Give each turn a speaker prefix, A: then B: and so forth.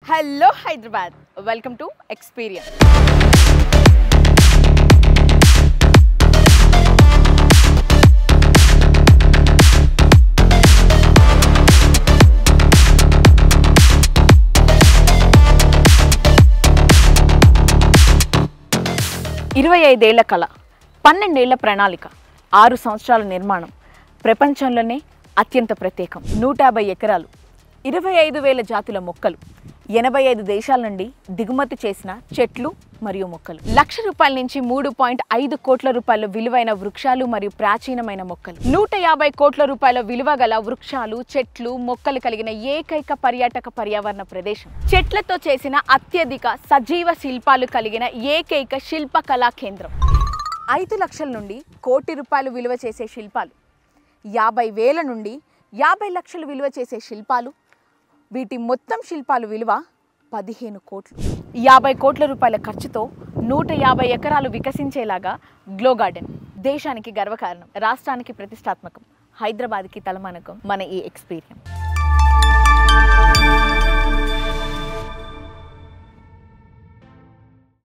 A: Hello Hyderabad, welcome to experience. ఇరవై 25 ఏళ్ల కళ, 12 ఏళ్ల ప్రణాళిక, 6 సంవత్సరాల నిర్మాణం, ప్రపంచంలోనే అత్యంత ప్రత్యేకం. 150 ఎకరాలు, 25,000 జాతుల మొక్కలు, 85 దేశాల నుండి దిగుమతి చేసిన చెట్లు మరియు మొక్కలు, ₹1,00,000 నుంచి 3.5 కోట్ల రూపాయల విలువైన వృక్షాలు మరియు ప్రాచీనమైన మొక్కలు, 150 కోట్ల రూపాయల విలువ గల వృక్షాలు, చెట్లు, మొక్కలు కలిగిన ఏకైక పర్యాటక పర్యావరణ ప్రదేశం, చెట్లతో చేసిన అత్యధిక సజీవ శిల్పాలు కలిగిన ఏకైక శిల్పకళా కేంద్రం, 5 లక్షల నుండి ₹1 కోటి విలువ చేసే శిల్పాలు, 50,000 నుండి 50 లక్షలు విలువ చేసే శిల్పాలు, వీటి మొత్తం శిల్పాలు విలువ 15 కోట్లు. 50 కోట్ల రూపాయల ఖర్చుతో 150 ఎకరాలు వికసించేలాగా గ్లో గార్డెన్. దేశానికి గర్వకారణం, రాష్ట్రానికి ప్రతిష్టాత్మకం, హైదరాబాద్కి తలమానకం మన ఈ ఎక్స్పీరియన్స్.